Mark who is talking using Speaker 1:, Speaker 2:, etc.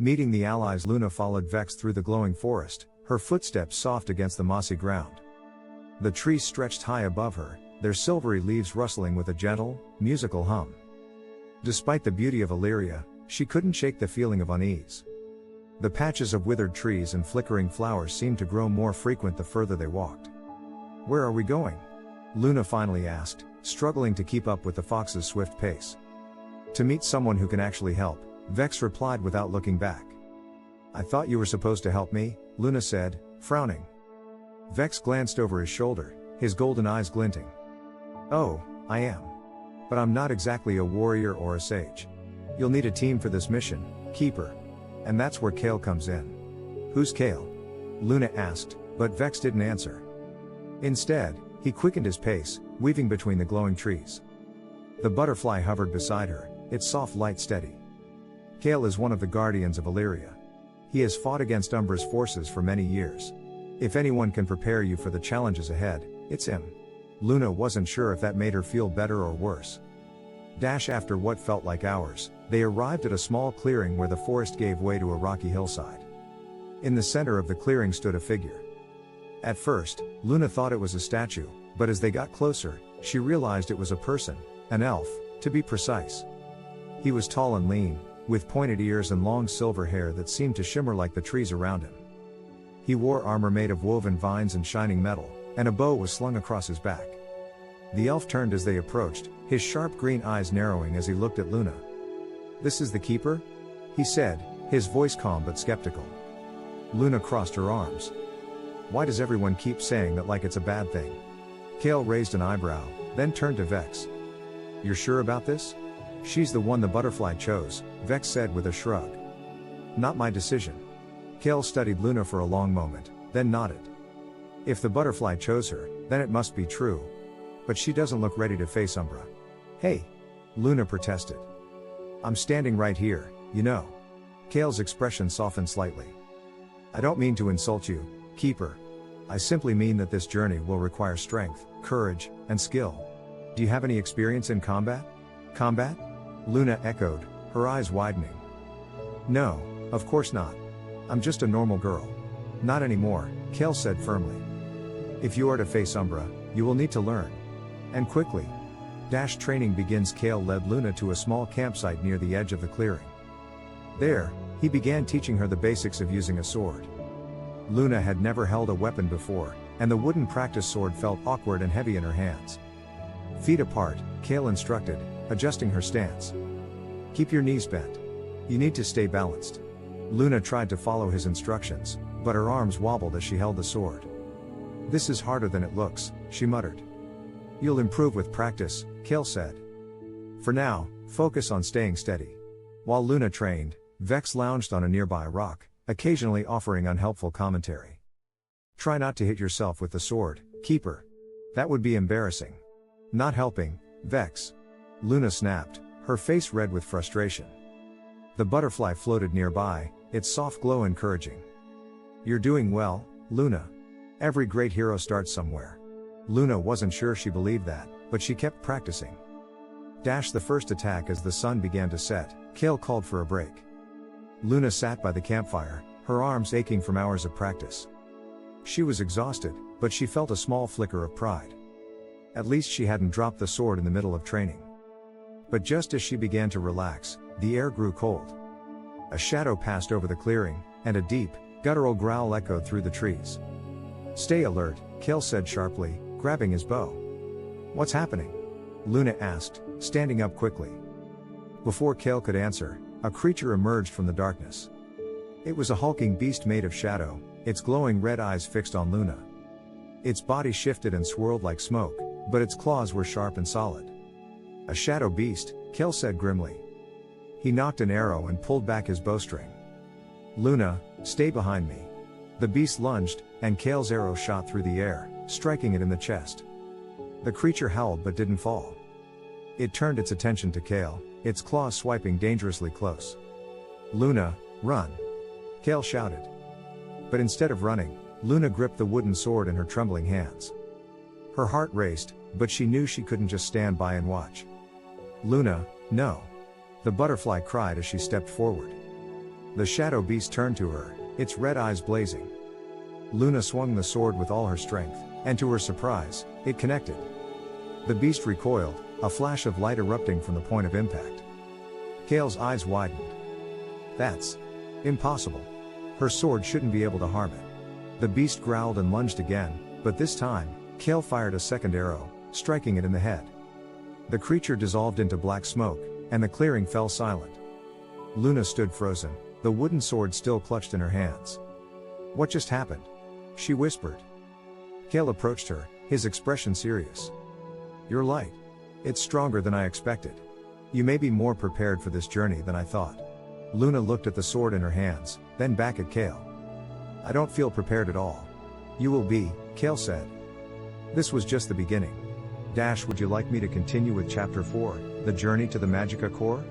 Speaker 1: Meeting the allies, Luna followed Vex through the glowing forest, her footsteps soft against the mossy ground. The trees stretched high above her, their silvery leaves rustling with a gentle, musical hum. Despite the beauty of Illyria, she couldn't shake the feeling of unease. The patches of withered trees and flickering flowers seemed to grow more frequent the further they walked. "Where are we going?" Luna finally asked, struggling to keep up with the fox's swift pace. "To meet someone who can actually help," Vex replied without looking back. "I thought you were supposed to help me," Luna said, frowning. Vex glanced over his shoulder, his golden eyes glinting. "Oh, I am. But I'm not exactly a warrior or a sage. You'll need a team for this mission, Keeper. And that's where Kale comes in." "Who's Kale?" Luna asked, but Vex didn't answer. Instead, he quickened his pace, weaving between the glowing trees. The butterfly hovered beside her, its soft light steady. "Kale is one of the guardians of Illyria. He has fought against Umbra's forces for many years. If anyone can prepare you for the challenges ahead, it's him." Luna wasn't sure if that made her feel better or worse. After what felt like hours, they arrived at a small clearing where the forest gave way to a rocky hillside. In the center of the clearing stood a figure. At first, Luna thought it was a statue, but as they got closer, she realized it was a person, an elf, to be precise. He was tall and lean, with pointed ears and long silver hair that seemed to shimmer like the trees around him. He wore armor made of woven vines and shining metal, and a bow was slung across his back. The elf turned as they approached, his sharp green eyes narrowing as he looked at Luna. "This is the Keeper?" he said, his voice calm but skeptical. Luna crossed her arms. "Why does everyone keep saying that like it's a bad thing?" Kale raised an eyebrow, then turned to Vex. "You're sure about this?" "She's the one the butterfly chose," Vex said with a shrug. "Not my decision." Kale studied Luna for a long moment, then nodded. "If the butterfly chose her, then it must be true. But she doesn't look ready to face Umbra." "Hey!" Luna protested. "I'm standing right here, you know." Kale's expression softened slightly. "I don't mean to insult you, Keeper. I simply mean that this journey will require strength, courage, and skill. Do you have any experience in combat?" "Combat?" Luna echoed, her eyes widening. "No, of course not. I'm just a normal girl." "Not anymore," Kale said firmly. "If you are to face Umbra, you will need to learn. And quickly." Training begins. Kale led Luna to a small campsite near the edge of the clearing. There, he began teaching her the basics of using a sword. Luna had never held a weapon before, and the wooden practice sword felt awkward and heavy in her hands. "Feet apart," Kale instructed, adjusting her stance. "Keep your knees bent. You need to stay balanced." Luna tried to follow his instructions, but her arms wobbled as she held the sword. "This is harder than it looks," she muttered. "You'll improve with practice," Kale said. "For now, focus on staying steady." While Luna trained, Vex lounged on a nearby rock, occasionally offering unhelpful commentary. "Try not to hit yourself with the sword, Keeper. That would be embarrassing." "Not helping, Vex." Luna snapped, her face red with frustration. The butterfly floated nearby, its soft glow encouraging. "You're doing well, Luna. Every great hero starts somewhere." Luna wasn't sure she believed that, but she kept practicing. The first attack. As the sun began to set, Kale called for a break. Luna sat by the campfire, her arms aching from hours of practice. She was exhausted, but she felt a small flicker of pride. At least she hadn't dropped the sword in the middle of training. But just as she began to relax, the air grew cold. A shadow passed over the clearing, and a deep, guttural growl echoed through the trees. "Stay alert," Kale said sharply, grabbing his bow. "What's happening?" Luna asked, standing up quickly. Before Kale could answer, a creature emerged from the darkness. It was a hulking beast made of shadow, its glowing red eyes fixed on Luna. Its body shifted and swirled like smoke, but its claws were sharp and solid. "A shadow beast," Kale said grimly. He knocked an arrow and pulled back his bowstring. "Luna, stay behind me." The beast lunged, and Kale's arrow shot through the air, striking it in the chest. The creature howled but didn't fall. It turned its attention to Kale, its claws swiping dangerously close. "Luna, run!" Kale shouted. But instead of running, Luna gripped the wooden sword in her trembling hands. Her heart raced, but she knew she couldn't just stand by and watch. "Luna, no!" the butterfly cried as she stepped forward. The shadow beast turned to her, its red eyes blazing. Luna swung the sword with all her strength, and to her surprise, it connected. The beast recoiled, a flash of light erupting from the point of impact. Kale's eyes widened. That's impossible. Her sword shouldn't be able to harm it. The beast growled and lunged again, but this time, Kale fired a second arrow, striking it in the head. The creature dissolved into black smoke, and the clearing fell silent. Luna stood frozen, the wooden sword still clutched in her hands. What just happened? She whispered. Kale approached her, his expression serious. Your light. It's stronger than I expected. You may be more prepared for this journey than I thought. Luna looked at the sword in her hands, then back at Kale. I don't feel prepared at all. You will be, Kale said. This was just the beginning. Would you like me to continue with Chapter 4, The Journey to the Magicka Core?